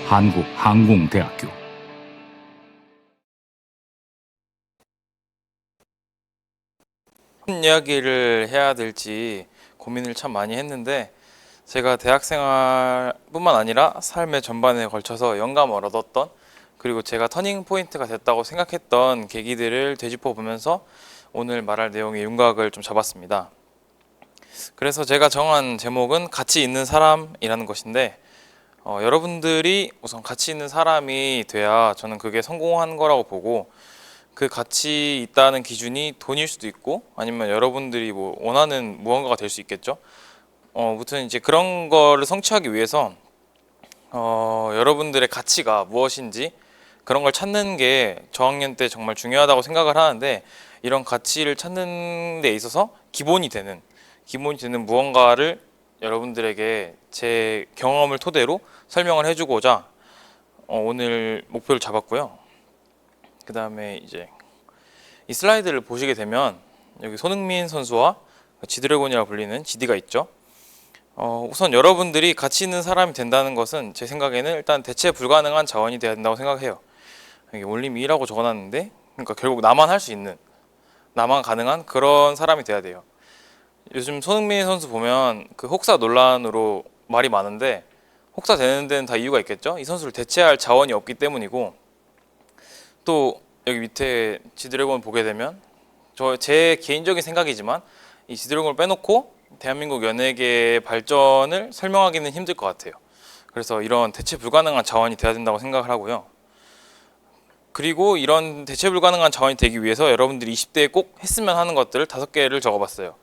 한국항공대학교. 무슨 이야기를 해야 될지 고민을 참 많이 했는데, 제가 대학생활뿐만 아니라 삶의 전반에 걸쳐서 영감을 얻었던, 그리고 제가 터닝 포인트가 됐다고 생각했던 계기들을 되짚어 보면서 오늘 말할 내용의 윤곽을 좀 잡았습니다. 그래서 제가 정한 제목은 가치 있는 사람이라는 것인데, 여러분들이 우선 가치 있는 사람이 돼야 저는 그게 성공한 거라고 보고, 그 가치 있다는 기준이 돈일 수도 있고 아니면 여러분들이 뭐 원하는 무언가가 될 수 있겠죠. 무튼 이제 그런 거를 성취하기 위해서 여러분들의 가치가 무엇인지 그런 걸 찾는 게 저학년 때 정말 중요하다고 생각을 하는데, 이런 가치를 찾는 데 있어서 기본이 되는 무언가를 여러분들에게 제 경험을 토대로 설명을 해주고자 오늘 목표를 잡았고요. 그 다음에 이제 이 슬라이드를 보시게 되면 여기 손흥민 선수와 지드래곤이라고 불리는 GD가 있죠. 우선 여러분들이 가치 있는 사람이 된다는 것은 제 생각에는 일단 대체 불가능한 자원이 돼야 된다고 생각해요. 여기 올림 2라고 적어놨는데, 그러니까 결국 나만 할 수 있는, 나만 가능한 그런 사람이 돼야 돼요. 요즘 손흥민 선수 보면 그 혹사 논란으로 말이 많은데, 혹사 되는 데는 다 이유가 있겠죠. 이 선수를 대체할 자원이 없기 때문이고, 또 여기 밑에 지드래곤 보게 되면 제 개인적인 생각이지만 이 지드래곤을 빼놓고 대한민국 연예계의 발전을 설명하기는 힘들 것 같아요. 그래서 이런 대체 불가능한 자원이 돼야 된다고 생각을 하고요. 그리고 이런 대체 불가능한 자원이 되기 위해서 여러분들이 20대에 꼭 했으면 하는 것들을 5개를 적어봤어요.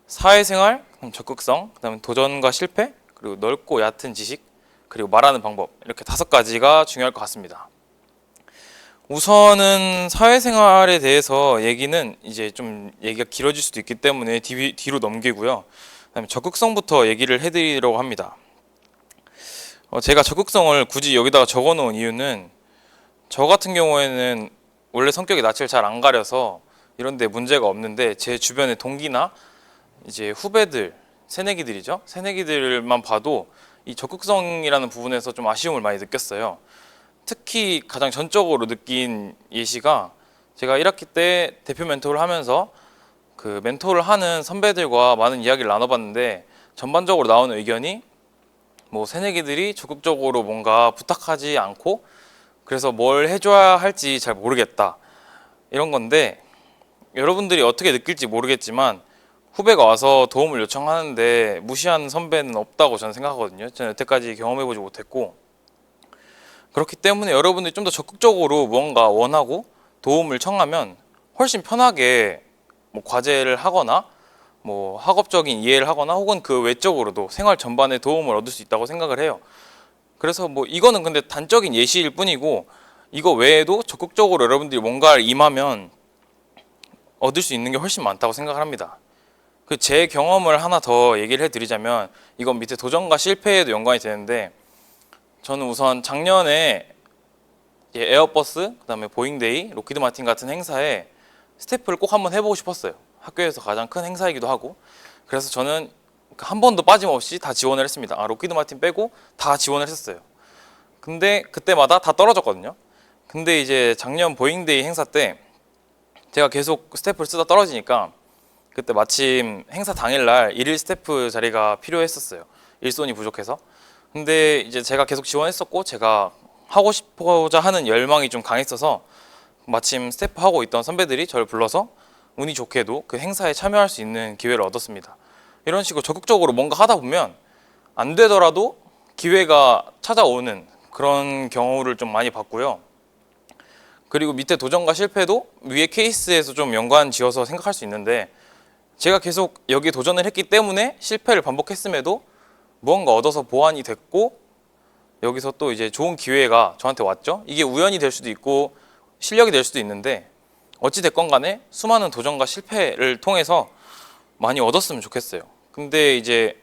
사회생활, 적극성, 그다음에 도전과 실패, 그리고 넓고 얕은 지식, 그리고 말하는 방법, 이렇게 5가지가 중요할 것 같습니다. 우선은 사회생활에 대해서 얘기는 이제 좀 얘기가 길어질 수도 있기 때문에 뒤로 넘기고요. 그다음에 적극성부터 얘기를 해드리려고 합니다. 제가 적극성을 굳이 여기다가 적어놓은 이유는, 저 같은 경우에는 원래 성격이 낯을 잘 안 가려서 이런 데 문제가 없는데, 제 주변의 동기나 이제 후배들, 새내기들이죠. 새내기들만 봐도 이 적극성이라는 부분에서 좀 아쉬움을 많이 느꼈어요. 특히 가장 전적으로 느낀 예시가, 제가 1학기 때 대표 멘토를 하면서 그 멘토를 하는 선배들과 많은 이야기를 나눠봤는데, 전반적으로 나오는 의견이 뭐 새내기들이 적극적으로 뭔가 부탁하지 않고 그래서 뭘 해줘야 할지 잘 모르겠다, 이런 건데, 여러분들이 어떻게 느낄지 모르겠지만 후배가 와서 도움을 요청하는데 무시하는 선배는 없다고 저는 생각하거든요. 저는 여태까지 경험해보지 못했고, 그렇기 때문에 여러분들이 좀 더 적극적으로 무언가 원하고 도움을 청하면 훨씬 편하게 뭐 과제를 하거나 뭐 학업적인 이해를 하거나 혹은 그 외적으로도 생활 전반에 도움을 얻을 수 있다고 생각을 해요. 그래서 뭐 이거는 근데 단적인 예시일 뿐이고, 이거 외에도 적극적으로 여러분들이 뭔가를 임하면 얻을 수 있는 게 훨씬 많다고 생각을 합니다. 그 제 경험을 하나 더 얘기를 해드리자면, 이건 밑에 도전과 실패에도 연관이 되는데, 저는 우선 작년에 에어버스, 그다음에 보잉데이, 로키드 마틴 같은 행사에 스태프를 꼭 한번 해보고 싶었어요. 학교에서 가장 큰 행사이기도 하고. 그래서 저는 한 번도 빠짐없이 다 지원을 했습니다. 로키드 마틴 빼고 다 지원을 했었어요. 근데 그때마다 다 떨어졌거든요. 근데 이제 작년 보잉데이 행사 때 제가 계속 스태프를 쓰다 떨어지니까, 그때 마침 행사 당일날 일일 스태프 자리가 필요했었어요. 일손이 부족해서. 근데 이제 제가 계속 지원했었고, 제가 하고 싶어자 하는 열망이 좀 강했어서 마침 스태프 하고 있던 선배들이 저를 불러서 운이 좋게도 그 행사에 참여할 수 있는 기회를 얻었습니다. 이런 식으로 적극적으로 뭔가 하다 보면 안 되더라도 기회가 찾아오는 그런 경우를 좀 많이 봤고요. 그리고 밑에 도전과 실패도 위에 케이스에서 좀 연관 지어서 생각할 수 있는데, 제가 계속 여기에 도전을 했기 때문에 실패를 반복했음에도 무언가 얻어서 보완이 됐고, 여기서 또 이제 좋은 기회가 저한테 왔죠. 이게 우연이 될 수도 있고 실력이 될 수도 있는데, 어찌 됐건 간에 수많은 도전과 실패를 통해서 많이 얻었으면 좋겠어요. 근데 이제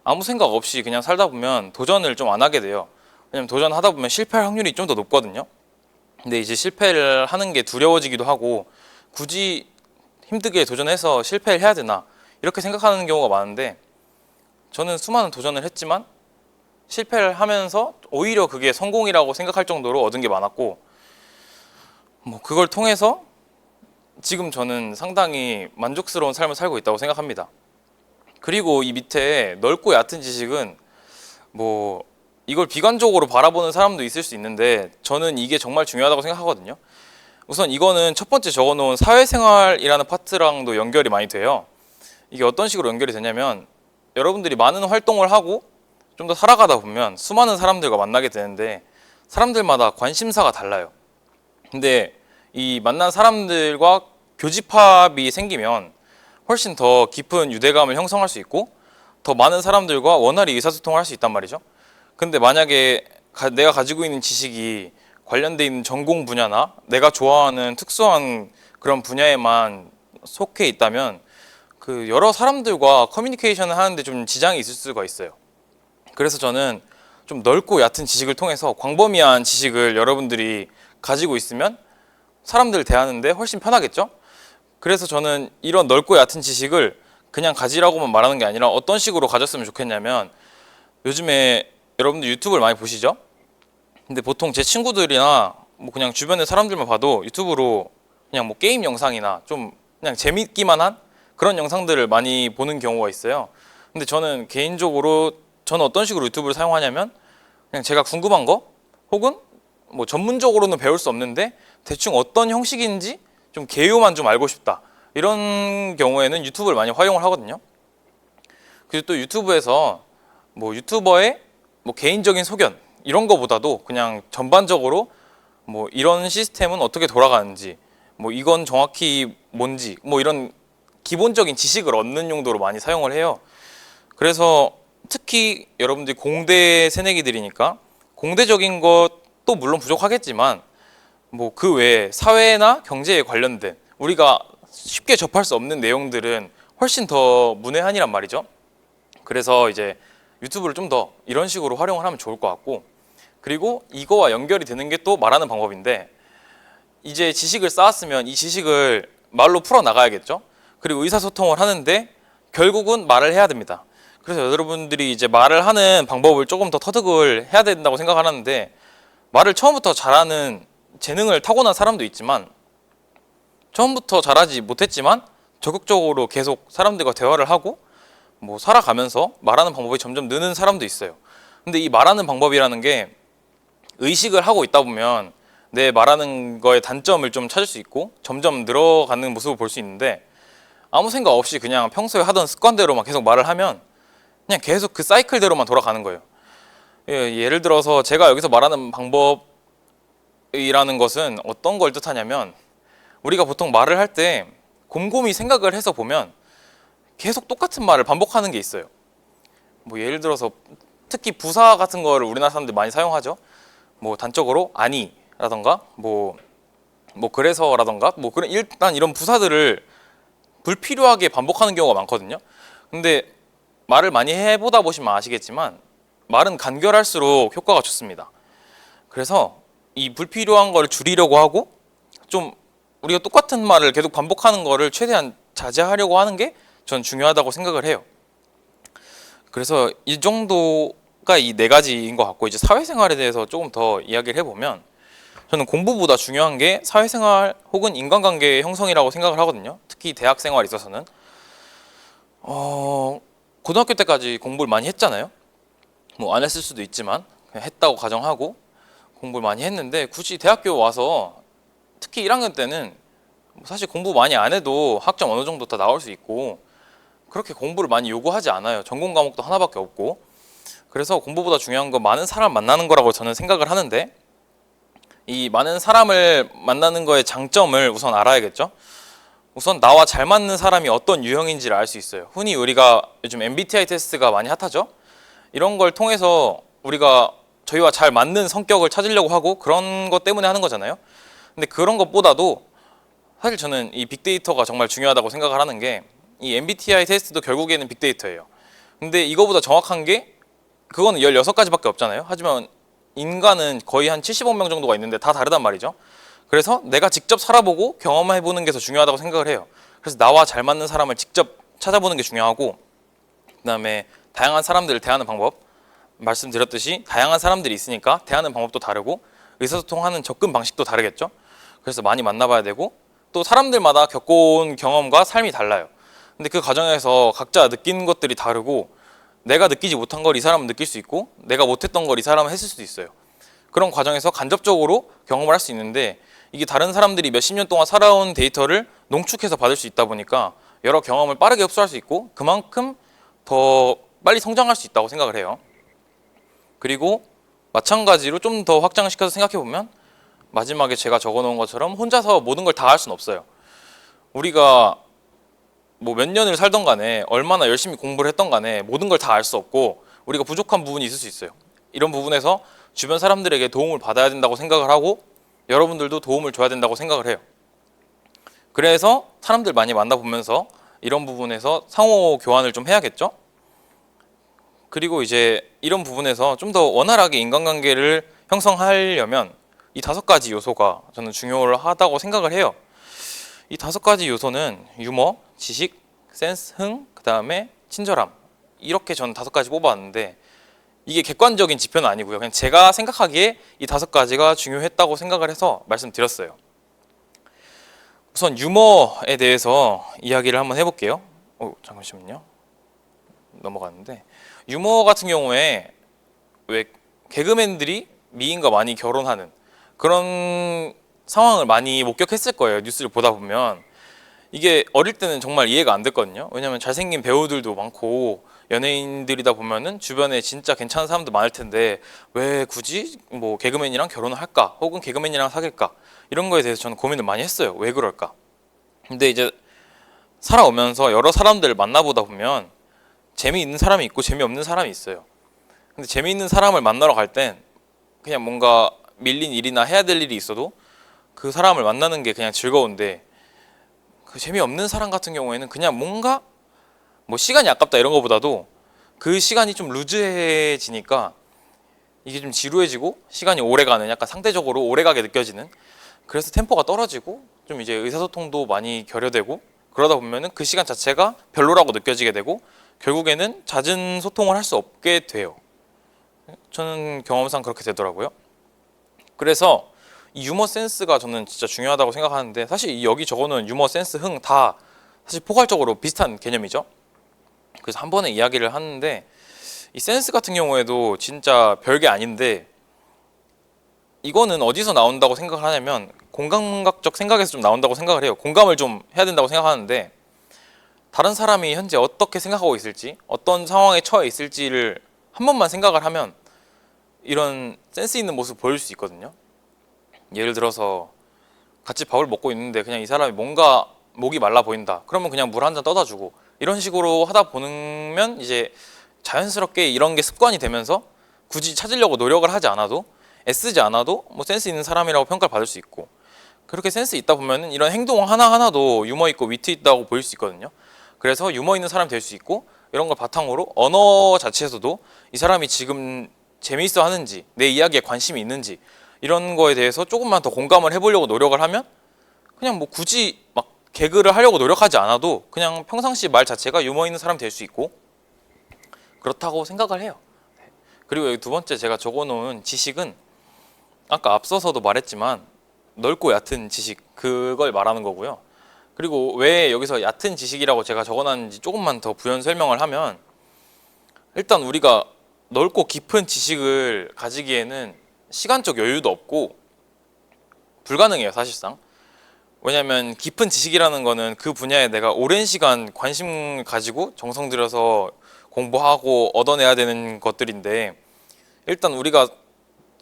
아무 생각 없이 그냥 살다 보면 도전을 좀 안 하게 돼요. 왜냐면 도전하다 보면 실패할 확률이 좀 더 높거든요. 근데 이제 실패를 하는 게 두려워지기도 하고, 굳이 힘들게 도전해서 실패를 해야 되나, 이렇게 생각하는 경우가 많은데, 저는 수많은 도전을 했지만 실패를 하면서 오히려 그게 성공이라고 생각할 정도로 얻은 게 많았고, 뭐 그걸 통해서 지금 저는 상당히 만족스러운 삶을 살고 있다고 생각합니다. 그리고 이 밑에 넓고 얕은 지식은 뭐 이걸 비관적으로 바라보는 사람도 있을 수 있는데, 저는 이게 정말 중요하다고 생각하거든요. 우선 이거는 첫 번째 적어놓은 사회생활이라는 파트랑도 연결이 많이 돼요. 이게 어떤 식으로 연결이 되냐면, 여러분들이 많은 활동을 하고 좀 더 살아가다 보면 수많은 사람들과 만나게 되는데, 사람들마다 관심사가 달라요. 근데 이 만난 사람들과 교집합이 생기면 훨씬 더 깊은 유대감을 형성할 수 있고, 더 많은 사람들과 원활히 의사소통을 할 수 있단 말이죠. 근데 만약에 내가 가지고 있는 지식이 관련돼 있는 전공 분야나 내가 좋아하는 특수한 그런 분야에만 속해 있다면, 그 여러 사람들과 커뮤니케이션을 하는데 좀 지장이 있을 수가 있어요. 그래서 저는 좀 넓고 얕은 지식을 통해서 광범위한 지식을 여러분들이 가지고 있으면 사람들 대하는데 훨씬 편하겠죠? 그래서 저는 이런 넓고 얕은 지식을 그냥 가지라고만 말하는 게 아니라 어떤 식으로 가졌으면 좋겠냐면, 요즘에 여러분들 유튜브를 많이 보시죠? 근데 보통 제 친구들이나 뭐 그냥 주변의 사람들만 봐도 유튜브로 그냥 뭐 게임 영상이나 좀 그냥 재밌기만 한 그런 영상들을 많이 보는 경우가 있어요. 근데 저는 개인적으로 저는 어떤 식으로 유튜브를 사용하냐면, 그냥 제가 궁금한 거 혹은 뭐 전문적으로는 배울 수 없는데 대충 어떤 형식인지 좀 개요만 좀 알고 싶다, 이런 경우에는 유튜브를 많이 활용을 하거든요. 그리고 또 유튜브에서 뭐 유튜버의 뭐 개인적인 소견 이런 거보다도 그냥 전반적으로 뭐 이런 시스템은 어떻게 돌아가는지, 뭐 이건 정확히 뭔지, 뭐 이런 기본적인 지식을 얻는 용도로 많이 사용을 해요. 그래서 특히 여러분들이 공대 새내기들이니까 공대적인 것도 물론 부족하겠지만, 뭐 그 외에 사회나 경제에 관련된 우리가 쉽게 접할 수 없는 내용들은 훨씬 더 문외한이란 말이죠. 그래서 이제 유튜브를 좀 더 이런 식으로 활용을 하면 좋을 것 같고, 그리고 이거와 연결이 되는 게 또 말하는 방법인데, 이제 지식을 쌓았으면 이 지식을 말로 풀어 나가야겠죠. 그리고 의사소통을 하는데 결국은 말을 해야 됩니다. 그래서 여러분들이 이제 말을 하는 방법을 조금 더 터득을 해야 된다고 생각하는데, 말을 처음부터 잘하는 재능을 타고난 사람도 있지만, 처음부터 잘하지 못했지만 적극적으로 계속 사람들과 대화를 하고 뭐 살아가면서 말하는 방법이 점점 느는 사람도 있어요. 근데 이 말하는 방법이라는 게 의식을 하고 있다 보면 내 말하는 거의 단점을 좀 찾을 수 있고 점점 늘어가는 모습을 볼 수 있는데, 아무 생각 없이 그냥 평소에 하던 습관대로만 계속 말을 하면 그냥 계속 그 사이클대로만 돌아가는 거예요. 예를 들어서 제가 여기서 말하는 방법이라는 것은 어떤 걸 뜻하냐면, 우리가 보통 말을 할 때 곰곰이 생각을 해서 보면 계속 똑같은 말을 반복하는 게 있어요. 뭐 예를 들어서 특히 부사 같은 거를 우리나라 사람들이 많이 사용하죠. 뭐 단적으로 아니라던가 뭐 그래서라던가 뭐 그런 일단 이런 부사들을 불필요하게 반복하는 경우가 많거든요. 근데 말을 많이 해보다 보시면 아시겠지만 말은 간결할수록 효과가 좋습니다. 그래서 이 불필요한 걸 줄이려고 하고, 좀 우리가 똑같은 말을 계속 반복하는 거를 최대한 자제하려고 하는 게 전 중요하다고 생각을 해요. 그래서 이 정도가 이 네 가지인 것 같고, 이제 사회생활에 대해서 조금 더 이야기를 해보면, 저는 공부보다 중요한 게 사회생활 혹은 인간관계 형성이라고 생각을 하거든요. 특히 대학생활에 있어서는 고등학교 때까지 공부를 많이 했잖아요. 뭐 안 했을 수도 있지만 그냥 했다고 가정하고 공부를 많이 했는데, 굳이 대학교 와서 특히 1학년 때는 사실 공부 많이 안 해도 학점 어느 정도 다 나올 수 있고 그렇게 공부를 많이 요구하지 않아요. 전공 과목도 하나밖에 없고. 그래서 공부보다 중요한 건 많은 사람 만나는 거라고 저는 생각을 하는데, 이 많은 사람을 만나는 거의 장점을 우선 알아야겠죠. 우선 나와 잘 맞는 사람이 어떤 유형인지를 알 수 있어요. 흔히 우리가 요즘 MBTI 테스트가 많이 핫하죠. 이런 걸 통해서 우리가 저희와 잘 맞는 성격을 찾으려고 하고 그런 것 때문에 하는 거잖아요. 근데 그런 것보다도 사실 저는 이 빅데이터가 정말 중요하다고 생각을 하는 게, 이 MBTI 테스트도 결국에는 빅데이터예요. 근데 이거보다 정확한 게, 그거는 16가지밖에 없잖아요. 하지만 인간은 거의 한 70억 명 정도가 있는데 다 다르단 말이죠. 그래서 내가 직접 살아보고 경험해보는 게 더 중요하다고 생각을 해요. 그래서 나와 잘 맞는 사람을 직접 찾아보는 게 중요하고, 그 다음에 다양한 사람들을 대하는 방법, 말씀드렸듯이 다양한 사람들이 있으니까 대하는 방법도 다르고 의사소통하는 접근 방식도 다르겠죠. 그래서 많이 만나봐야 되고 또 사람들마다 겪어온 경험과 삶이 달라요. 근데 그 과정에서 각자 느끼는 것들이 다르고 내가 느끼지 못한 걸 이 사람은 느낄 수 있고 내가 못했던 걸 이 사람은 했을 수도 있어요. 그런 과정에서 간접적으로 경험을 할 수 있는데 이게 다른 사람들이 몇십 년 동안 살아온 데이터를 농축해서 받을 수 있다 보니까 여러 경험을 빠르게 흡수할 수 있고 그만큼 더 빨리 성장할 수 있다고 생각을 해요. 그리고 마찬가지로 좀 더 확장시켜서 생각해 보면 마지막에 제가 적어놓은 것처럼 혼자서 모든 걸 다 할 수는 없어요. 우리가 뭐 몇 년을 살던 간에 얼마나 열심히 공부를 했던 간에 모든 걸 다 알 수 없고 우리가 부족한 부분이 있을 수 있어요. 이런 부분에서 주변 사람들에게 도움을 받아야 된다고 생각을 하고 여러분들도 도움을 줘야 된다고 생각을 해요. 그래서 사람들 많이 만나보면서 이런 부분에서 상호 교환을 좀 해야겠죠? 그리고 이제 이런 부분에서 좀 더 원활하게 인간관계를 형성하려면 이 5가지 요소가 저는 중요하다고 생각을 해요. 이 5가지 요소는 유머, 지식, 센스, 흥, 그 다음에 친절함, 이렇게 저는 5가지 뽑아왔는데 이게 객관적인 지표는 아니고요. 그냥 제가 생각하기에 이 5가지가 중요했다고 생각을 해서 말씀드렸어요. 우선 유머에 대해서 이야기를 한번 해볼게요. 잠시만요. 넘어갔는데 유머 같은 경우에 왜 개그맨들이 미인과 많이 결혼하는 그런 상황을 많이 목격했을 거예요. 뉴스를 보다 보면 이게 어릴 때는 정말 이해가 안 됐거든요. 왜냐하면 잘생긴 배우들도 많고 연예인들이다 보면은 주변에 진짜 괜찮은 사람도 많을 텐데 왜 굳이 뭐 개그맨이랑 결혼을 할까? 혹은 개그맨이랑 사귈까? 이런 거에 대해서 저는 고민을 많이 했어요. 왜 그럴까? 근데 이제 살아오면서 여러 사람들을 만나보다 보면 재미있는 사람이 있고 재미없는 사람이 있어요. 근데 재미있는 사람을 만나러 갈 땐 그냥 뭔가 밀린 일이나 해야 될 일이 있어도 그 사람을 만나는 게 그냥 즐거운데 그 재미없는 사람 같은 경우에는 그냥 뭔가 뭐 시간이 아깝다 이런 거보다도 그 시간이 좀 루즈해지니까 이게 좀 지루해지고 시간이 오래가는 약간 상대적으로 오래가게 느껴지는 그래서 템포가 떨어지고 좀 이제 의사소통도 많이 결여되고 그러다 보면은 그 시간 자체가 별로라고 느껴지게 되고 결국에는 잦은 소통을 할 수 없게 돼요. 저는 경험상 그렇게 되더라고요. 그래서 이 유머 센스가 저는 진짜 중요하다고 생각하는데 사실 여기 적어놓은 유머, 센스, 흥 다 사실 포괄적으로 비슷한 개념이죠. 그래서 한 번에 이야기를 하는데 이 센스 같은 경우에도 진짜 별게 아닌데 이거는 어디서 나온다고 생각을 하냐면 공감각적 생각에서 좀 나온다고 생각을 해요. 공감을 좀 해야 된다고 생각하는데 다른 사람이 현재 어떻게 생각하고 있을지 어떤 상황에 처해 있을지를 한 번만 생각을 하면 이런 센스 있는 모습을 보일 수 있거든요. 예를 들어서 같이 밥을 먹고 있는데 그냥 이 사람이 뭔가 목이 말라 보인다. 그러면 그냥 물 한 잔 떠다 주고 이런 식으로 하다 보면 이제 자연스럽게 이런 게 습관이 되면서 굳이 찾으려고 노력을 하지 않아도 애쓰지 않아도 뭐 센스 있는 사람이라고 평가를 받을 수 있고 그렇게 센스 있다 보면은 이런 행동 하나하나도 유머 있고 위트 있다고 보일 수 있거든요. 그래서 유머 있는 사람이 될 수 있고 이런 걸 바탕으로 언어 자체에서도 이 사람이 지금 재미있어 하는지 내 이야기에 관심이 있는지 이런 거에 대해서 조금만 더 공감을 해보려고 노력을 하면 그냥 뭐 굳이 막 개그를 하려고 노력하지 않아도 그냥 평상시 말 자체가 유머 있는 사람이 될 수 있고 그렇다고 생각을 해요. 그리고 여기 2번째 제가 적어놓은 지식은 아까 앞서서도 말했지만 넓고 얕은 지식 그걸 말하는 거고요. 그리고 왜 여기서 얕은 지식이라고 제가 적어놨는지 조금만 더 부연 설명을 하면 일단 우리가 넓고 깊은 지식을 가지기에는 시간적 여유도 없고 불가능해요 사실상. 왜냐하면 깊은 지식이라는 거는 그 분야에 내가 오랜 시간 관심 가지고 정성 들여서 공부하고 얻어내야 되는 것들인데 일단 우리가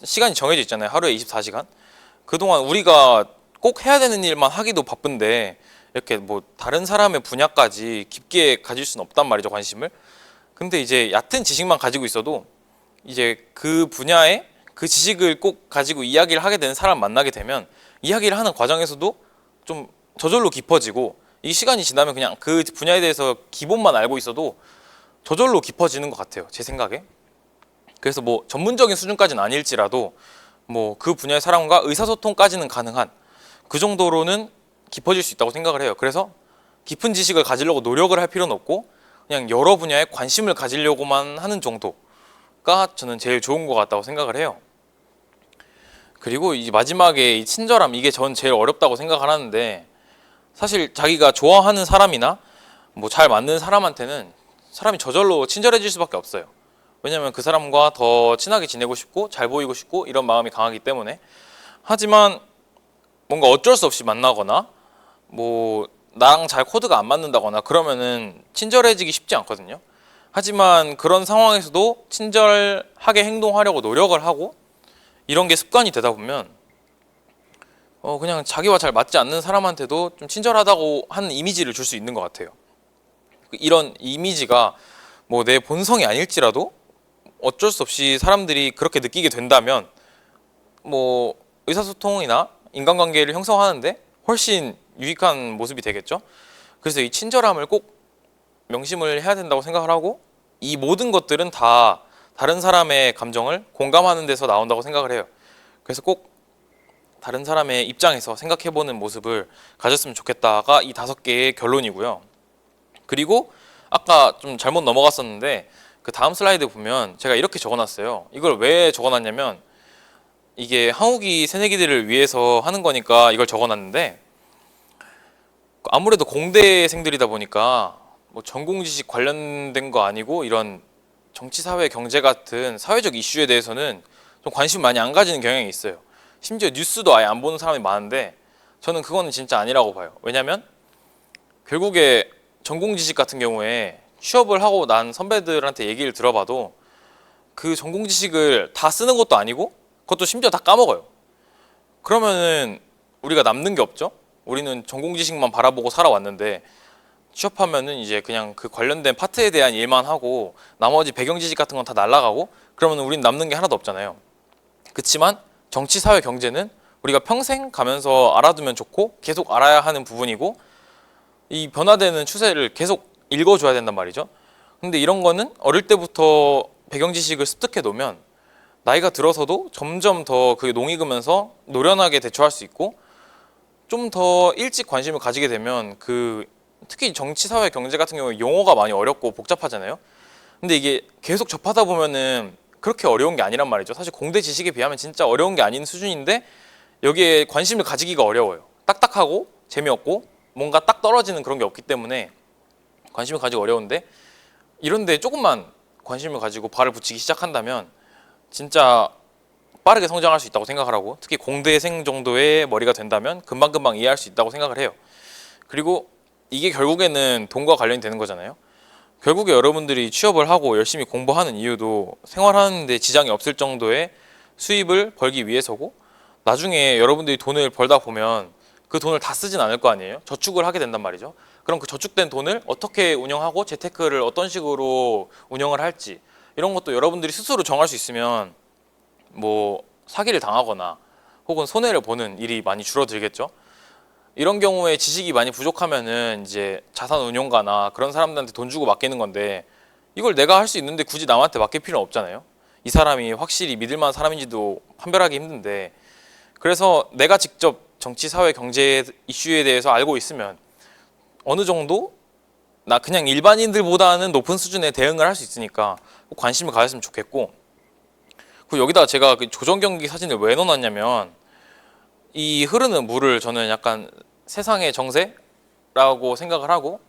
시간이 정해져 있잖아요. 하루에 24시간. 그동안 우리가 꼭 해야 되는 일만 하기도 바쁜데 이렇게 뭐 다른 사람의 분야까지 깊게 가질 수는 없단 말이죠, 관심을. 근데 이제 얕은 지식만 가지고 있어도 이제 그 분야에 그 지식을 꼭 가지고 이야기를 하게 되는 사람 만나게 되면 이야기를 하는 과정에서도 좀 저절로 깊어지고 이 시간이 지나면 그냥 그 분야에 대해서 기본만 알고 있어도 저절로 깊어지는 것 같아요, 제 생각에. 그래서 뭐 전문적인 수준까지는 아닐지라도 뭐 그 분야의 사람과 의사소통까지는 가능한 그 정도로는 깊어질 수 있다고 생각을 해요. 그래서 깊은 지식을 가지려고 노력을 할 필요는 없고 그냥 여러 분야에 관심을 가지려고만 하는 정도가 저는 제일 좋은 것 같다고 생각을 해요. 그리고 이 마지막에 이 친절함, 이게 전 제일 어렵다고 생각을 하는데, 사실 자기가 좋아하는 사람이나 뭐 잘 맞는 사람한테는 사람이 저절로 친절해질 수밖에 없어요. 왜냐면 그 사람과 더 친하게 지내고 싶고 잘 보이고 싶고 이런 마음이 강하기 때문에. 하지만 뭔가 어쩔 수 없이 만나거나 뭐 나랑 잘 코드가 안 맞는다거나 그러면은 친절해지기 쉽지 않거든요. 하지만 그런 상황에서도 친절하게 행동하려고 노력을 하고 이런 게 습관이 되다 보면 그냥 자기와 잘 맞지 않는 사람한테도 좀 친절하다고 하는 이미지를 줄 수 있는 것 같아요. 이런 이미지가 뭐 내 본성이 아닐지라도 어쩔 수 없이 사람들이 그렇게 느끼게 된다면 뭐 의사소통이나 인간관계를 형성하는데 훨씬 유익한 모습이 되겠죠. 그래서 이 친절함을 꼭 명심을 해야 된다고 생각을 하고, 이 모든 것들은 다 다른 사람의 감정을 공감하는 데서 나온다고 생각을 해요. 그래서 꼭 다른 사람의 입장에서 생각해보는 모습을 가졌으면 좋겠다가 이 5개의 결론이고요. 그리고 아까 좀 잘못 넘어갔었는데 그 다음 슬라이드 보면 제가 이렇게 적어놨어요. 이걸 왜 적어놨냐면 이게 한국이 새내기들을 위해서 하는 거니까 이걸 적어놨는데, 아무래도 공대생들이다 보니까 뭐 전공 지식 관련된 거 아니고 이런 정치, 사회, 경제 같은 사회적 이슈에 대해서는 좀 관심 많이 안 가지는 경향이 있어요. 심지어 뉴스도 아예 안 보는 사람이 많은데 저는 그거는 진짜 아니라고 봐요. 왜냐면 결국에 전공 지식 같은 경우에 취업을 하고 난 선배들한테 얘기를 들어봐도 그 전공 지식을 다 쓰는 것도 아니고 그것도 심지어 다 까먹어요. 그러면은 우리가 남는 게 없죠. 우리는 전공 지식만 바라보고 살아왔는데 취업하면은 이제 그냥 그 관련된 파트에 대한 일만 하고 나머지 배경 지식 같은 건 다 날라가고 그러면 우린 남는 게 하나도 없잖아요. 그렇지만 정치, 사회, 경제는 우리가 평생 가면서 알아두면 좋고 계속 알아야 하는 부분이고 이 변화되는 추세를 계속 읽어줘야 된단 말이죠. 근데 이런 거는 어릴 때부터 배경 지식을 습득해 놓으면 나이가 들어서도 점점 더 그게 농익으면서 노련하게 대처할 수 있고, 좀 더 일찍 관심을 가지게 되면 특히 정치, 사회, 경제 같은 경우에 용어가 많이 어렵고 복잡하잖아요. 근데 이게 계속 접하다 보면은 그렇게 어려운 게 아니란 말이죠. 사실 공대 지식에 비하면 진짜 어려운 게 아닌 수준인데 여기에 관심을 가지기가 어려워요. 딱딱하고 재미없고 뭔가 딱 떨어지는 그런 게 없기 때문에 관심을 가지기 어려운데, 이런데 조금만 관심을 가지고 발을 붙이기 시작한다면 진짜 빠르게 성장할 수 있다고 생각을 하고, 특히 공대생 정도의 머리가 된다면 금방금방 이해할 수 있다고 생각을 해요. 그리고 이게 결국에는 돈과 관련이 되는 거잖아요. 결국에 여러분들이 취업을 하고 열심히 공부하는 이유도 생활하는 데 지장이 없을 정도의 수입을 벌기 위해서고, 나중에 여러분들이 돈을 벌다 보면 그 돈을 다 쓰진 않을 거 아니에요. 저축을 하게 된단 말이죠. 그럼 그 저축된 돈을 어떻게 운영하고 재테크를 어떤 식으로 운영을 할지 이런 것도 여러분들이 스스로 정할 수 있으면 뭐 사기를 당하거나 혹은 손해를 보는 일이 많이 줄어들겠죠. 이런 경우에 지식이 많이 부족하면은 이제 자산 운용가나 그런 사람들한테 돈 주고 맡기는 건데, 이걸 내가 할 수 있는데 굳이 남한테 맡길 필요는 없잖아요. 이 사람이 확실히 믿을 만한 사람인지도 판별하기 힘든데, 그래서 내가 직접 정치, 사회, 경제 이슈에 대해서 알고 있으면 어느 정도 나 그냥 일반인들보다는 높은 수준의 대응을 할 수 있으니까 꼭 관심을 가졌으면 좋겠고, 그리고 여기다가 제가 그 조정 경기 사진을 왜 넣어놨냐면, 이 흐르는 물을 저는 약간 세상의 정세라고 생각을 하고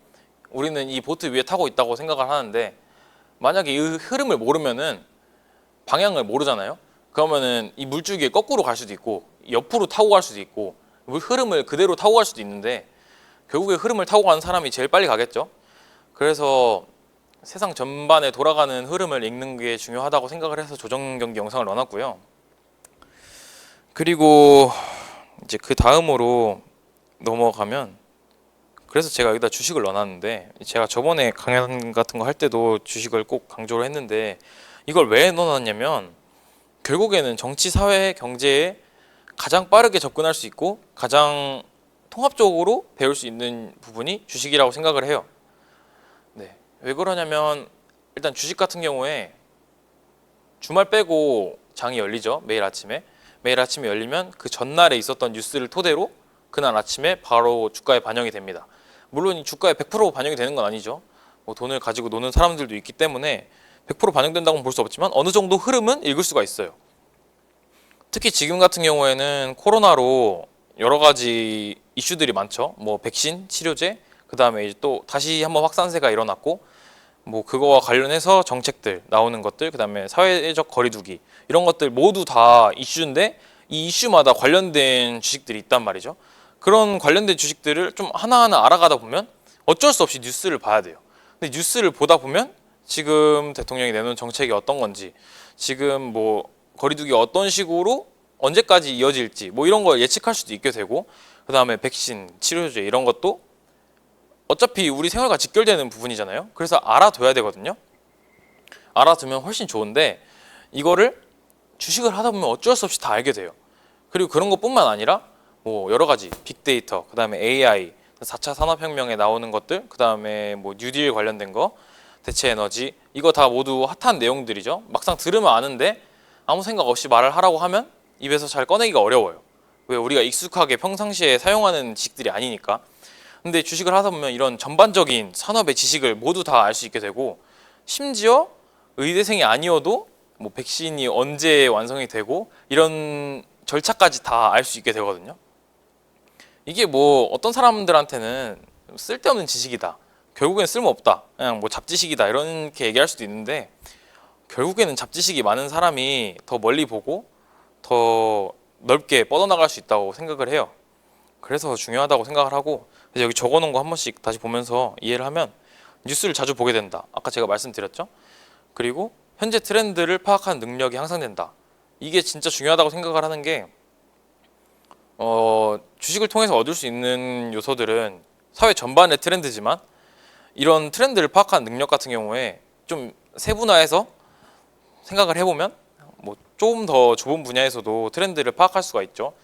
우리는 이 보트 위에 타고 있다고 생각을 하는데, 만약에 이 흐름을 모르면은 방향을 모르잖아요. 그러면은 이 물줄기에 거꾸로 갈 수도 있고 옆으로 타고 갈 수도 있고 물 흐름을 그대로 타고 갈 수도 있는데 결국에 흐름을 타고 가는 사람이 제일 빨리 가겠죠. 그래서 세상 전반에 돌아가는 흐름을 읽는 게 중요하다고 생각을 해서 조정 경기 영상을 넣어놨고요. 그리고 이제 그 다음으로 넘어가면, 그래서 제가 여기다 주식을 넣어놨는데, 제가 저번에 강연 같은 거 할 때도 주식을 꼭 강조를 했는데 이걸 왜 넣어놨냐면, 결국에는 정치, 사회, 경제에 가장 빠르게 접근할 수 있고 가장 통합적으로 배울 수 있는 부분이 주식이라고 생각을 해요. 네. 왜 그러냐면 일단 주식 같은 경우에 주말 빼고 장이 열리죠. 매일 아침에 열리면 그 전날에 있었던 뉴스를 토대로 그날 아침에 바로 주가에 반영이 됩니다. 물론 이 주가에 100% 반영이 되는 건 아니죠. 뭐 돈을 가지고 노는 사람들도 있기 때문에 100% 반영된다고는 볼 수 없지만 어느 정도 흐름은 읽을 수가 있어요. 특히 지금 같은 경우에는 코로나로 여러 가지 이슈들이 많죠. 뭐 백신, 치료제, 그 다음에 이제 또 다시 한번 확산세가 일어났고, 뭐 그거와 관련해서 정책들 나오는 것들, 그 다음에 사회적 거리두기 이런 것들 모두 다 이슈인데 이 이슈마다 관련된 주식들이 있단 말이죠. 그런 관련된 주식들을 좀 하나하나 알아가다 보면 어쩔 수 없이 뉴스를 봐야 돼요. 근데 뉴스를 보다 보면 지금 대통령이 내놓은 정책이 어떤 건지, 지금 뭐 거리두기 어떤 식으로 언제까지 이어질지 뭐 이런 걸 예측할 수도 있게 되고, 그 다음에 백신, 치료제 이런 것도 어차피 우리 생활과 직결되는 부분이잖아요. 그래서 알아둬야 되거든요. 알아두면 훨씬 좋은데 이거를 주식을 하다 보면 어쩔 수 없이 다 알게 돼요. 그리고 그런 것뿐만 아니라 뭐 여러 가지 빅데이터, 그 다음에 AI, 4차 산업혁명에 나오는 것들, 그 다음에 뭐 뉴딜 관련된 거, 대체 에너지, 이거 다 모두 핫한 내용들이죠. 막상 들으면 아는데 아무 생각 없이 말을 하라고 하면 입에서 잘 꺼내기가 어려워요. 왜? 우리가 익숙하게 평상시에 사용하는 지식들이 아니니까. 근데 주식을 하다 보면 이런 전반적인 산업의 지식을 모두 다 알 수 있게 되고, 심지어 의대생이 아니어도 뭐 백신이 언제 완성이 되고 이런 절차까지 다 알 수 있게 되거든요. 이게 뭐 어떤 사람들한테는 쓸데없는 지식이다, 결국엔 쓸모없다, 그냥 뭐 잡지식이다 이렇게 얘기할 수도 있는데, 결국에는 잡지식이 많은 사람이 더 멀리 보고 더 넓게 뻗어나갈 수 있다고 생각을 해요. 그래서 중요하다고 생각을 하고, 그래서 여기 적어놓은 거 한 번씩 다시 보면서 이해를 하면 뉴스를 자주 보게 된다. 아까 제가 말씀드렸죠. 그리고 현재 트렌드를 파악하는 능력이 향상된다. 이게 진짜 중요하다고 생각을 하는 게, 주식을 통해서 얻을 수 있는 요소들은 사회 전반의 트렌드지만 이런 트렌드를 파악하는 능력 같은 경우에 좀 세분화해서 생각을 해보면 뭐 조금 더 좁은 분야에서도 트렌드를 파악할 수가 있죠.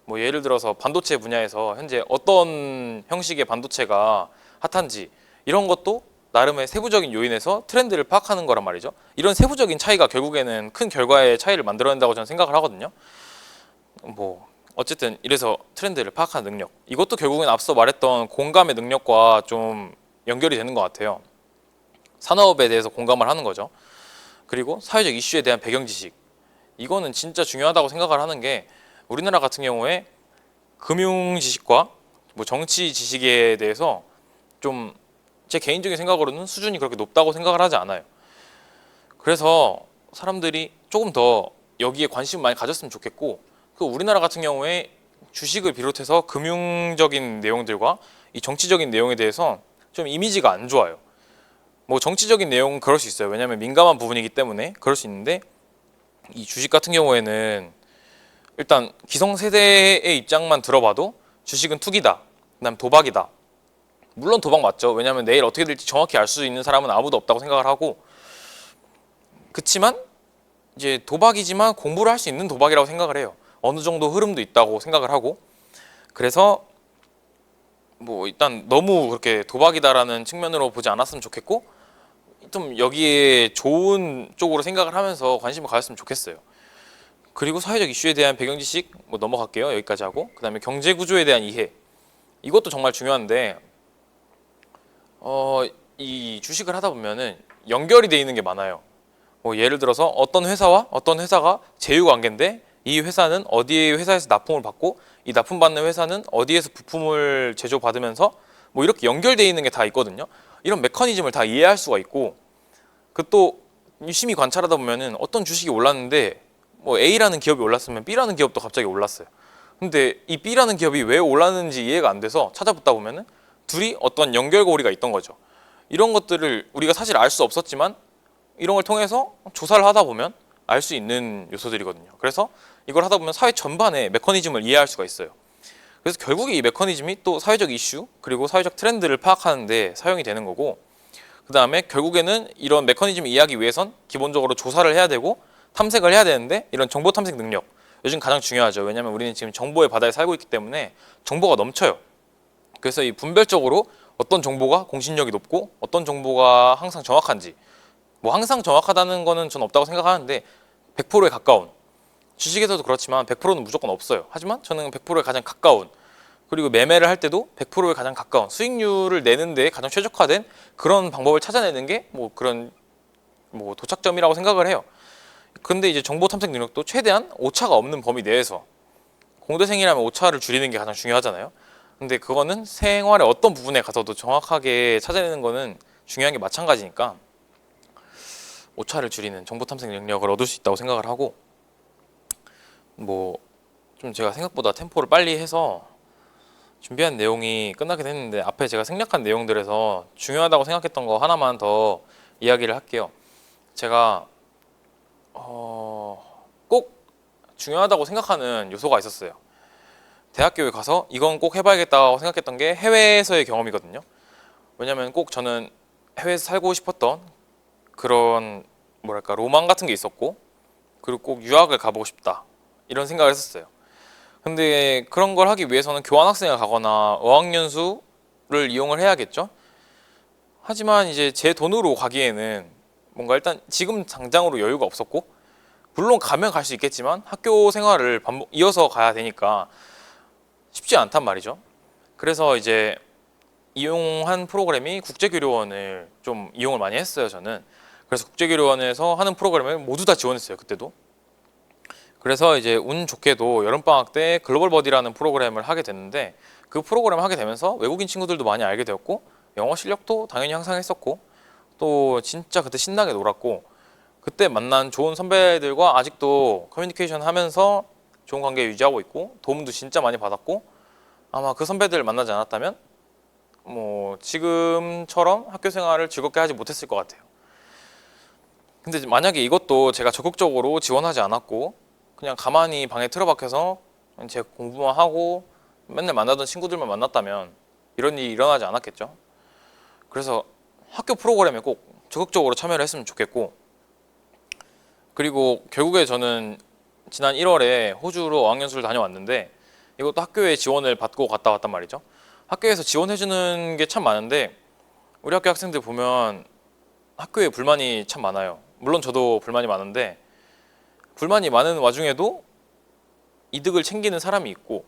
뭐 예를 들어서 반도체 분야에서 현재 어떤 형식의 반도체가 핫한지 이런 것도 나름의 세부적인 요인에서 트렌드를 파악하는 거란 말이죠. 이런 세부적인 차이가 결국에는 큰 결과의 차이를 만들어낸다고 저는 생각을 하거든요. 뭐 어쨌든 이래서 트렌드를 파악하는 능력, 이것도 결국엔 앞서 말했던 공감의 능력과 좀 연결이 되는 것 같아요. 산업에 대해서 공감을 하는 거죠. 그리고 사회적 이슈에 대한 배경 지식, 이거는 진짜 중요하다고 생각을 하는 게, 우리나라 같은 경우에 금융 지식과 뭐 정치 지식에 대해서 좀 제 개인적인 생각으로는 수준이 그렇게 높다고 생각을 하지 않아요. 그래서 사람들이 조금 더 여기에 관심을 많이 가졌으면 좋겠고, 그 우리나라 같은 경우에 주식을 비롯해서 금융적인 내용들과 이 정치적인 내용에 대해서 좀 이미지가 안 좋아요. 뭐 정치적인 내용은 그럴 수 있어요. 왜냐하면 민감한 부분이기 때문에 그럴 수 있는데, 이 주식 같은 경우에는 일단 기성세대의 입장만 들어봐도 주식은 투기다, 그다음 도박이다. 물론 도박 맞죠. 왜냐하면 내일 어떻게 될지 정확히 알 수 있는 사람은 아무도 없다고 생각을 하고, 그치만 이제 도박이지만 공부를 할 수 있는 도박이라고 생각을 해요. 어느 정도 흐름도 있다고 생각을 하고, 그래서 뭐 일단 너무 그렇게 도박이다라는 측면으로 보지 않았으면 좋겠고, 좀 여기에 좋은 쪽으로 생각을 하면서 관심을 가졌으면 좋겠어요. 그리고 사회적 이슈에 대한 배경 지식 뭐 넘어갈게요. 여기까지 하고, 그 다음에 경제 구조에 대한 이해, 이것도 정말 중요한데, 이 주식을 하다 보면은 연결이 돼 있는 게 많아요. 뭐 예를 들어서 어떤 회사와 어떤 회사가 제휴 관계인데, 이 회사는 어디의 회사에서 납품을 받고 이 납품받는 회사는 어디에서 부품을 제조받으면서 뭐 이렇게 연결돼 있는 게 다 있거든요. 이런 메커니즘을 다 이해할 수가 있고, 그 또 유심히 관찰하다 보면은 어떤 주식이 올랐는데 뭐 A라는 기업이 올랐으면 B라는 기업도 갑자기 올랐어요. 근데 이 B라는 기업이 왜 올랐는지 이해가 안 돼서 찾아보다 보면은 둘이 어떤 연결고리가 있던 거죠. 이런 것들을 우리가 사실 알 수 없었지만 이런 걸 통해서 조사를 하다 보면 알 수 있는 요소들이거든요. 그래서 이걸 하다 보면 사회 전반의 메커니즘을 이해할 수가 있어요. 그래서 결국에 이 메커니즘이 또 사회적 이슈 그리고 사회적 트렌드를 파악하는 데 사용이 되는 거고, 그 다음에 결국에는 이런 메커니즘을 이해하기 위해선 기본적으로 조사를 해야 되고 탐색을 해야 되는데, 이런 정보 탐색 능력 요즘 가장 중요하죠. 왜냐하면 우리는 지금 정보의 바다에 살고 있기 때문에 정보가 넘쳐요. 그래서 이 분별적으로 어떤 정보가 공신력이 높고 어떤 정보가 항상 정확한지, 뭐 항상 정확하다는 거는 전 없다고 생각하는데 100%에 가까운, 주식에서도 그렇지만 100%는 무조건 없어요. 하지만 저는 100%에 가장 가까운, 그리고 매매를 할 때도 100%에 가장 가까운 수익률을 내는 데 가장 최적화된 그런 방법을 찾아내는 게 뭐 그런 뭐 도착점이라고 생각을 해요. 근데 이제 정보 탐색 능력도 최대한 오차가 없는 범위 내에서, 공대생이라면 오차를 줄이는 게 가장 중요하잖아요. 근데 그거는 생활의 어떤 부분에 가서도 정확하게 찾아내는 거는 중요한 게 마찬가지니까 오차를 줄이는 정보 탐색 능력을 얻을 수 있다고 생각을 하고, 뭐 좀 제가 생각보다 템포를 빨리 해서 준비한 내용이 끝나긴 했는데, 앞에 제가 생략한 내용들에서 중요하다고 생각했던 거 하나만 더 이야기를 할게요. 제가 꼭 중요하다고 생각하는 요소가 있었어요. 대학교에 가서 이건 꼭 해봐야겠다고 생각했던 게 해외에서의 경험이거든요. 왜냐면 꼭 저는 해외에서 살고 싶었던 그런 뭐랄까 로망 같은 게 있었고, 그리고 꼭 유학을 가보고 싶다 이런 생각을 했었어요. 근데 그런 걸 하기 위해서는 교환학생을 가거나 어학연수를 이용을 해야겠죠. 하지만 이제 제 돈으로 가기에는 뭔가 일단 지금 당장으로 여유가 없었고, 물론 가면 갈 수 있겠지만 학교 생활을 이어서 가야 되니까 쉽지 않단 말이죠. 그래서 이제 이용한 프로그램이 국제교류원을 좀 이용을 많이 했어요, 저는. 그래서 국제교류원에서 하는 프로그램을 모두 다 지원했어요, 그때도. 그래서 이제 운 좋게도 여름방학 때 글로벌 버디라는 프로그램을 하게 됐는데, 그 프로그램을 하게 되면서 외국인 친구들도 많이 알게 되었고, 영어 실력도 당연히 향상했었고, 또 진짜 그때 신나게 놀았고, 그때 만난 좋은 선배들과 아직도 커뮤니케이션 하면서 좋은 관계 유지하고 있고, 도움도 진짜 많이 받았고, 아마 그 선배들을 만나지 않았다면 뭐 지금처럼 학교 생활을 즐겁게 하지 못했을 것 같아요. 근데 만약에 이것도 제가 적극적으로 지원하지 않았고 그냥 가만히 방에 틀어박혀서 제 공부만 하고 맨날 만나던 친구들만 만났다면 이런 일이 일어나지 않았겠죠. 그래서 학교 프로그램에 꼭 적극적으로 참여를 했으면 좋겠고, 그리고 결국에 저는 지난 1월에 호주로 어학연수를 다녀왔는데, 이것도 학교에 지원을 받고 갔다 왔단 말이죠. 학교에서 지원해주는 게 참 많은데, 우리 학교 학생들 보면 학교에 불만이 참 많아요. 물론 저도 불만이 많은데, 불만이 많은 와중에도 이득을 챙기는 사람이 있고,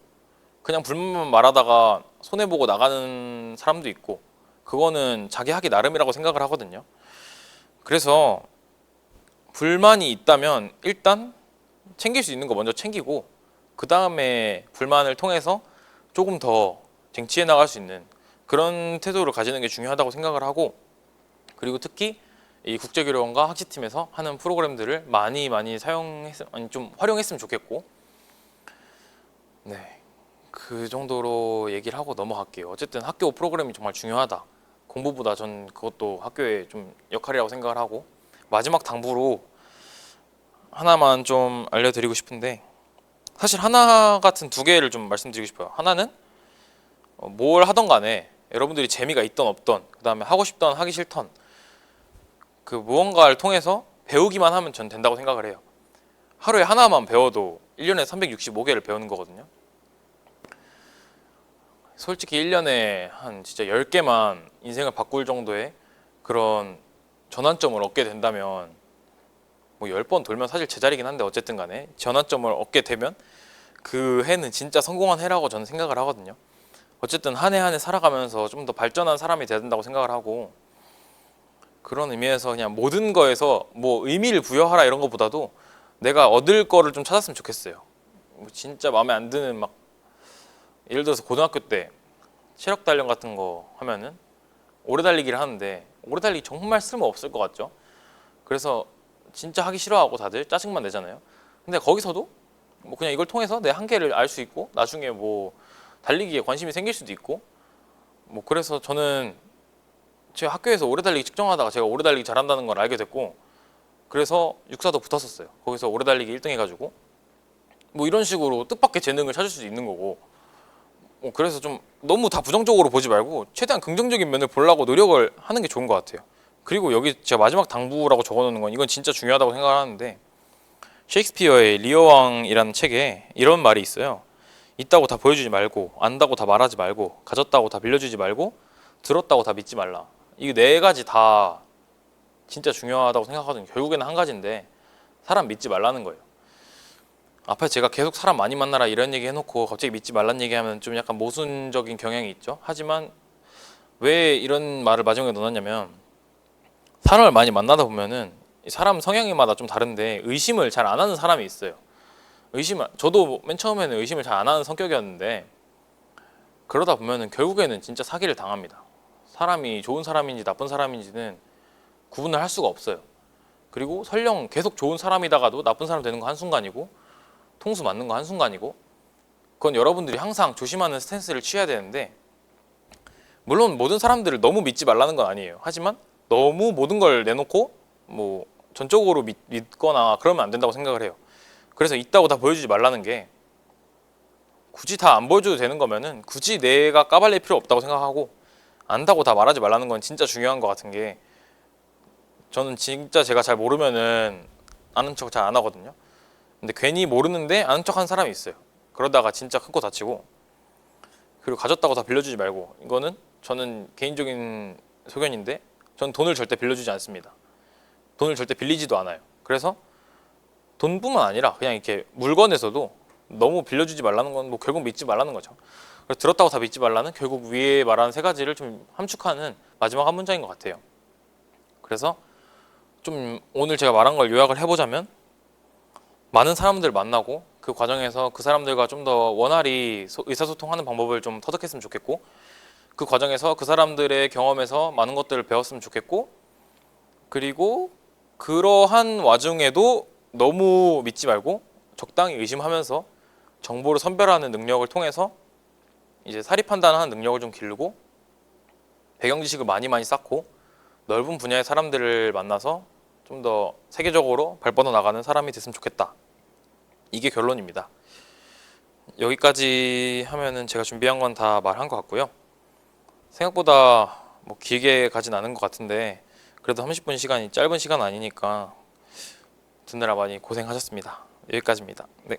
그냥 불만만 말하다가 손해보고 나가는 사람도 있고, 그거는 자기 하기 나름이라고 생각을 하거든요. 그래서 불만이 있다면 일단 챙길 수 있는 거 먼저 챙기고, 그 다음에 불만을 통해서 조금 더 쟁취해 나갈 수 있는 그런 태도를 가지는 게 중요하다고 생각을 하고, 그리고 특히 이 국제교류원과 학시팀에서 하는 프로그램들을 많이 좀 활용했으면 좋겠고, 네, 그 정도로 얘기를 하고 넘어갈게요. 어쨌든 학교 프로그램이 정말 중요하다. 공부보다 전 그것도 학교의 좀 역할이라고 생각을 하고, 마지막 당부로 하나만 좀 알려드리고 싶은데, 사실 하나 같은 두 개를 좀 말씀드리고 싶어요. 하나는 뭘 하던 간에 여러분들이 재미가 있던 없던, 그 다음에 하고 싶던 하기 싫던, 그 무언가를 통해서 배우기만 하면 전 된다고 생각을 해요. 하루에 하나만 배워도 1년에 365개를 배우는 거거든요. 솔직히 1년에 한 진짜 10개만 인생을 바꿀 정도의 그런 전환점을 얻게 된다면, 뭐 10번 돌면 사실 제자리긴 한데 어쨌든 간에 전환점을 얻게 되면 그 해는 진짜 성공한 해라고 저는 생각을 하거든요. 어쨌든 한 해 한 해 살아가면서 좀 더 발전한 사람이 돼야 된다고 생각을 하고, 그런 의미에서 그냥 모든 거에서 뭐 의미를 부여하라 이런 것보다도 내가 얻을 거를 좀 찾았으면 좋겠어요. 뭐 진짜 마음에 안 드는 막, 예를 들어서 고등학교 때 체력 단련 같은 거 하면은 오래 달리기를 하는데 오래 달리기 정말 쓸모 없을 것 같죠. 그래서 진짜 하기 싫어하고 다들 짜증만 내잖아요. 근데 거기서도 뭐 그냥 이걸 통해서 내 한계를 알 수 있고, 나중에 뭐 달리기에 관심이 생길 수도 있고, 뭐 그래서 저는 제 학교에서 오래 달리기 측정하다가 제가 오래 달리기 잘한다는 걸 알게 됐고, 그래서 육사도 붙었었어요. 거기서 오래 달리기 1등 해가지고 뭐 이런 식으로 뜻밖의 재능을 찾을 수도 있는 거고, 그래서 좀 너무 다 부정적으로 보지 말고 최대한 긍정적인 면을 보려고 노력을 하는 게 좋은 것 같아요. 그리고 여기 제가 마지막 당부라고 적어놓는 건, 이건 진짜 중요하다고 생각하는데, 셰익스피어의 리어 왕이라는 책에 이런 말이 있어요. 있다고 다 보여주지 말고, 안다고 다 말하지 말고, 가졌다고 다 빌려주지 말고, 들었다고 다 믿지 말라. 이 네 가지 다 진짜 중요하다고 생각하거든요. 결국에는 한 가지인데, 사람 믿지 말라는 거예요. 앞에 제가 계속 사람 많이 만나라 이런 얘기 해놓고 갑자기 믿지 말란 얘기하면 좀 약간 모순적인 경향이 있죠. 하지만 왜 이런 말을 마지막에 넣었냐면, 사람을 많이 만나다 보면은 사람 성향마다 좀 다른데 의심을 잘 안 하는 사람이 있어요. 저도 맨 처음에는 의심을 잘 안 하는 성격이었는데 그러다 보면은 결국에는 진짜 사기를 당합니다. 사람이 좋은 사람인지 나쁜 사람인지는 구분을 할 수가 없어요. 그리고 설령 계속 좋은 사람이다가도 나쁜 사람 되는 거 한순간이고 통수 맞는 거 한순간이고 그건 여러분들이 항상 조심하는 스탠스를 취해야 되는데 물론 모든 사람들을 너무 믿지 말라는 건 아니에요. 하지만 너무 모든 걸 내놓고 뭐 전적으로 믿거나 그러면 안 된다고 생각을 해요. 그래서 있다고 다 보여주지 말라는 게 굳이 다 안 보여줘도 되는 거면은 굳이 내가 까발릴 필요 없다고 생각하고 안다고 다 말하지 말라는 건 진짜 중요한 것 같은 게 저는 진짜 제가 잘 모르면은 아는 척 잘 안 하거든요. 근데 괜히 모르는데 아는 척 하는 사람이 있어요. 그러다가 진짜 큰 거 다치고 그리고 가졌다고 다 빌려주지 말고 이거는 저는 개인적인 소견인데 저는 돈을 절대 빌려주지 않습니다. 돈을 절대 빌리지도 않아요. 그래서 돈뿐만 아니라 그냥 이렇게 물건에서도 너무 빌려주지 말라는 건 뭐 결국 믿지 말라는 거죠. 그래서 들었다고 다 믿지 말라는 결국 위에 말하는 세 가지를 좀 함축하는 마지막 한 문장인 것 같아요. 그래서 좀 오늘 제가 말한 걸 요약을 해보자면 많은 사람들 만나고 그 과정에서 그 사람들과 좀 더 원활히 의사소통하는 방법을 좀 터득했으면 좋겠고 그 과정에서 그 사람들의 경험에서 많은 것들을 배웠으면 좋겠고 그리고 그러한 와중에도 너무 믿지 말고 적당히 의심하면서 정보를 선별하는 능력을 통해서 이제 사리 판단하는 능력을 좀 기르고 배경 지식을 많이 쌓고 넓은 분야의 사람들을 만나서 좀 더 세계적으로 발뻗어 나가는 사람이 됐으면 좋겠다. 이게 결론입니다. 여기까지 하면은 제가 준비한 건 다 말한 것 같고요. 생각보다 뭐 길게 가진 않은 것 같은데 그래도 30분 시간이 짧은 시간 아니니까 듣느라 많이 고생하셨습니다. 여기까지입니다. 네.